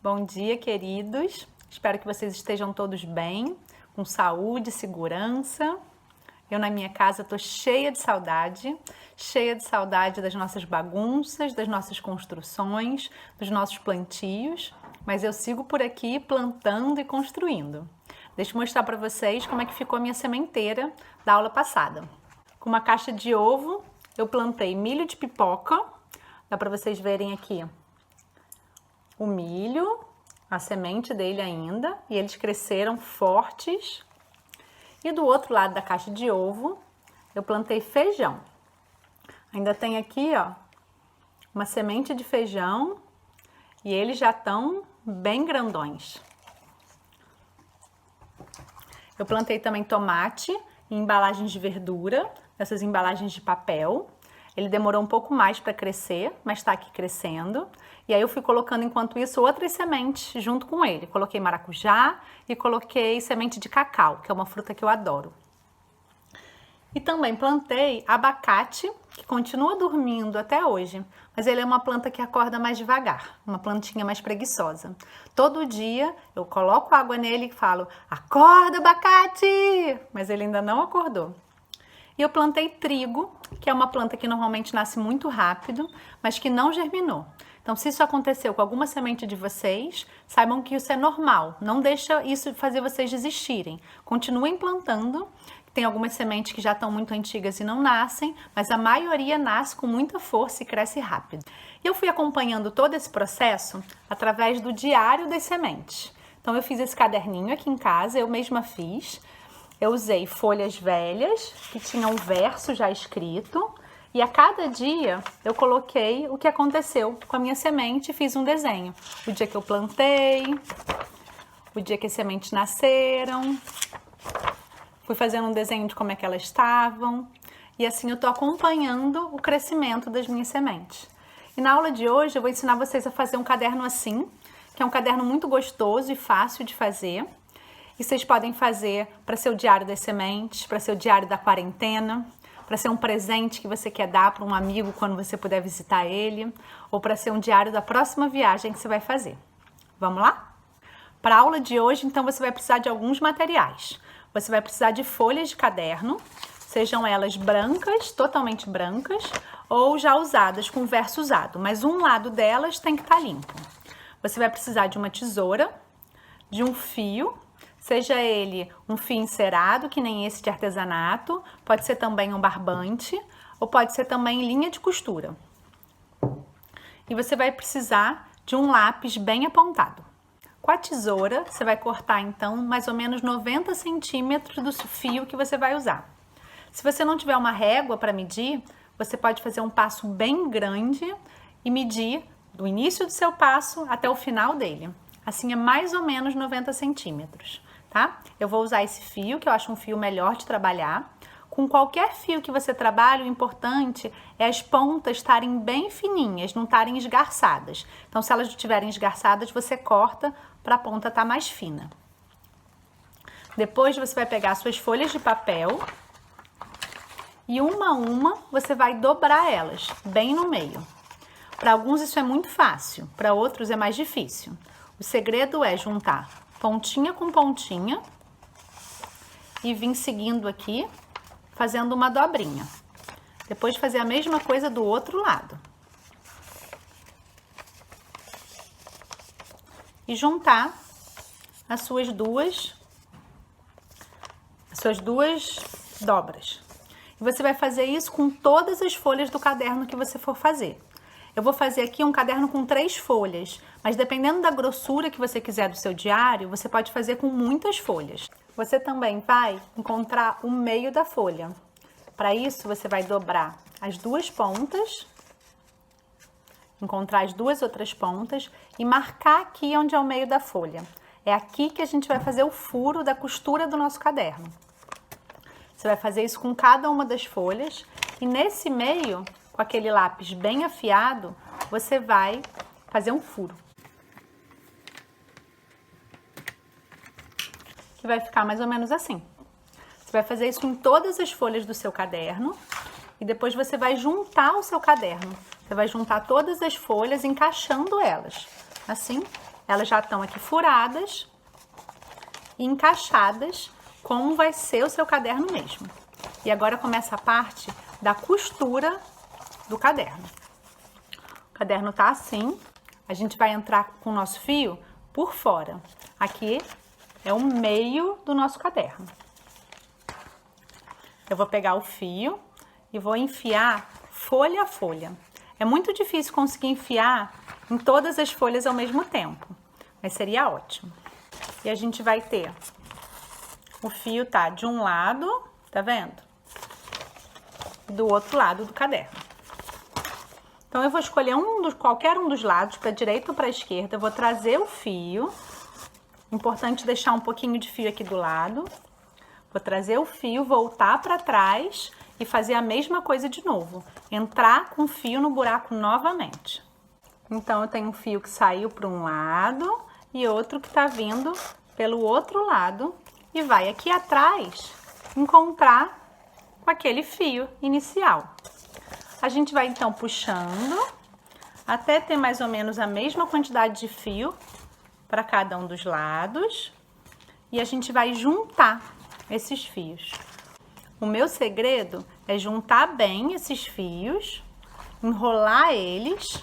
Bom dia, queridos. Espero que vocês estejam todos bem, com saúde, segurança. Eu na minha casa estou cheia de saudade das nossas bagunças, das nossas construções, dos nossos plantios, mas eu sigo por aqui plantando e construindo. Deixa eu mostrar para vocês como é que ficou a minha sementeira da aula passada. Com uma caixa de ovo, eu plantei milho de pipoca, dá para vocês verem aqui o milho, a semente dele ainda, e eles cresceram fortes. E do outro lado da caixa de ovo, eu plantei feijão. Ainda tem aqui, ó, uma semente de feijão e eles já estão bem grandões. Eu plantei também tomate em embalagens de verdura, essas embalagens de papel. Ele demorou um pouco mais para crescer, mas está aqui crescendo. E aí eu fui colocando, enquanto isso, outras sementes junto com ele. Coloquei maracujá e coloquei semente de cacau, que é uma fruta que eu adoro. E também plantei abacate, que continua dormindo até hoje, mas ele é uma planta que acorda mais devagar, uma plantinha mais preguiçosa. Todo dia eu coloco água nele e falo, acorda abacate! Mas ele ainda não acordou. E eu plantei trigo, que é uma planta que normalmente nasce muito rápido, mas que não germinou. Então, se isso aconteceu com alguma semente de vocês, saibam que isso é normal. Não deixa isso fazer vocês desistirem. Continuem plantando. Tem algumas sementes que já estão muito antigas e não nascem, mas a maioria nasce com muita força e cresce rápido. E eu fui acompanhando todo esse processo através do diário das sementes. Então, eu fiz esse caderninho aqui em casa, eu mesma fiz. Eu usei folhas velhas, que tinham um verso já escrito, e a cada dia eu coloquei o que aconteceu com a minha semente e fiz um desenho. O dia que eu plantei, o dia que as sementes nasceram, fui fazendo um desenho de como é que elas estavam, e assim eu estou acompanhando o crescimento das minhas sementes. E na aula de hoje eu vou ensinar vocês a fazer um caderno assim, que é um caderno muito gostoso e fácil de fazer. E vocês podem fazer para ser o diário das sementes, para ser o diário da quarentena, para ser um presente que você quer dar para um amigo quando você puder visitar ele, ou para ser um diário da próxima viagem que você vai fazer. Vamos lá? Para a aula de hoje, então, você vai precisar de alguns materiais. Você vai precisar de folhas de caderno, sejam elas brancas, totalmente brancas, ou já usadas, com verso usado, mas um lado delas tem que estar limpo. Você vai precisar de uma tesoura, de um fio, seja ele um fio encerado, que nem esse de artesanato, pode ser também um barbante, ou pode ser também linha de costura. E você vai precisar de um lápis bem apontado. Com a tesoura, você vai cortar então mais ou menos 90 centímetros do fio que você vai usar. Se você não tiver uma régua para medir, você pode fazer um passo bem grande e medir do início do seu passo até o final dele. Assim é mais ou menos 90 centímetros. Tá? Eu vou usar esse fio, que eu acho um fio melhor de trabalhar. Com qualquer fio que você trabalhe, o importante é as pontas estarem bem fininhas, não estarem esgarçadas. Então, se elas estiverem esgarçadas, você corta para a ponta estar mais fina. Depois, você vai pegar suas folhas de papel e uma a uma você vai dobrar elas bem no meio. Para alguns isso é muito fácil, para outros é mais difícil. O segredo é juntar pontinha com pontinha e vim seguindo aqui, fazendo uma dobrinha. Depois fazer a mesma coisa do outro lado. E juntar as suas duas dobras. E você vai fazer isso com todas as folhas do caderno que você for fazer. Eu vou fazer aqui um caderno com 3 folhas, mas dependendo da grossura que você quiser do seu diário, você pode fazer com muitas folhas. Você também vai encontrar o meio da folha. Para isso, você vai dobrar as duas pontas, encontrar as duas outras pontas e marcar aqui onde é o meio da folha. É aqui que a gente vai fazer o furo da costura do nosso caderno. Você vai fazer isso com cada uma das folhas e nesse meio, com aquele lápis bem afiado, você vai fazer um furo. Que vai ficar mais ou menos assim. Você vai fazer isso em todas as folhas do seu caderno e depois você vai juntar o seu caderno. Você vai juntar todas as folhas encaixando elas. Assim, elas já estão aqui furadas e encaixadas, como vai ser o seu caderno mesmo. E agora começa a parte da costura do caderno. O caderno tá assim, a gente vai entrar com o nosso fio por fora. Aqui é o meio do nosso caderno. Eu vou pegar o fio e vou enfiar folha a folha. É muito difícil conseguir enfiar em todas as folhas ao mesmo tempo, mas seria ótimo. E a gente vai ter o fio tá de um lado, tá vendo? Do outro lado do caderno. Então eu vou escolher qualquer um dos lados, para a direita ou para a esquerda. Eu vou trazer o fio. Importante deixar um pouquinho de fio aqui do lado. Vou trazer o fio, voltar para trás e fazer a mesma coisa de novo. Entrar com o fio no buraco novamente. Então eu tenho um fio que saiu para um lado e outro que está vindo pelo outro lado e vai aqui atrás encontrar com aquele fio inicial. A gente vai então puxando até ter mais ou menos a mesma quantidade de fio para cada um dos lados e a gente vai juntar esses fios. O meu segredo é juntar bem esses fios, enrolar eles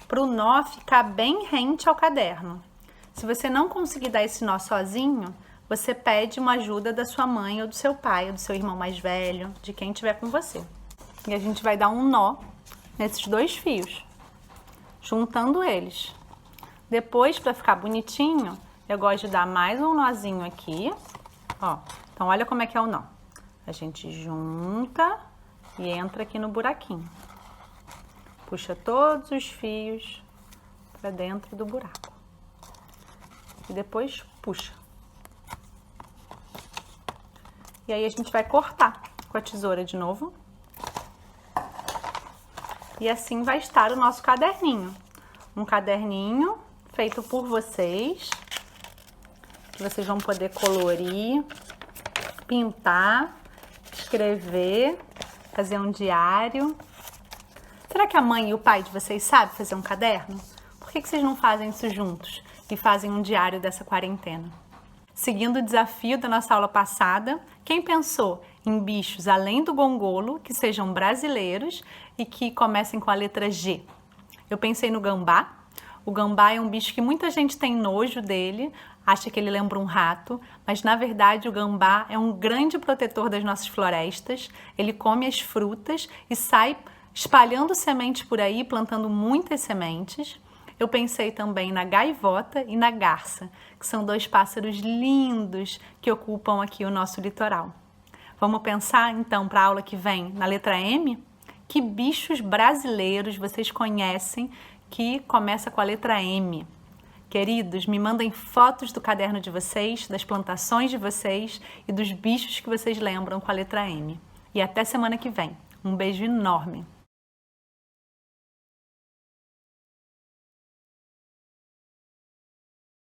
para o nó ficar bem rente ao caderno. Se você não conseguir dar esse nó sozinho, você pede uma ajuda da sua mãe ou do seu pai, ou do seu irmão mais velho, de quem estiver com você. E a gente vai dar um nó nesses dois fios, juntando eles. Depois, para ficar bonitinho, eu gosto de dar mais um nozinho aqui, ó. Então, olha como é que é o nó. A gente junta e entra aqui no buraquinho. Puxa todos os fios para dentro do buraco. E depois puxa. E aí a gente vai cortar com a tesoura de novo. E assim vai estar o nosso caderninho. Um caderninho feito por vocês, que vocês vão poder colorir, pintar, escrever, fazer um diário. Será que a mãe e o pai de vocês sabem fazer um caderno? Por que vocês não fazem isso juntos e fazem um diário dessa quarentena? Seguindo o desafio da nossa aula passada, quem pensou em bichos além do gongolo, que sejam brasileiros e que comecem com a letra G? Eu pensei no gambá. O gambá é um bicho que muita gente tem nojo dele, acha que ele lembra um rato, mas na verdade o gambá é um grande protetor das nossas florestas. Ele come as frutas e sai espalhando sementes por aí, plantando muitas sementes. Eu pensei também na gaivota e na garça, que são dois pássaros lindos que ocupam aqui o nosso litoral. Vamos pensar então para a aula que vem na letra M? Que bichos brasileiros vocês conhecem que começa com a letra M? Queridos, me mandem fotos do caderno de vocês, das plantações de vocês e dos bichos que vocês lembram com a letra M. E até semana que vem. Um beijo enorme!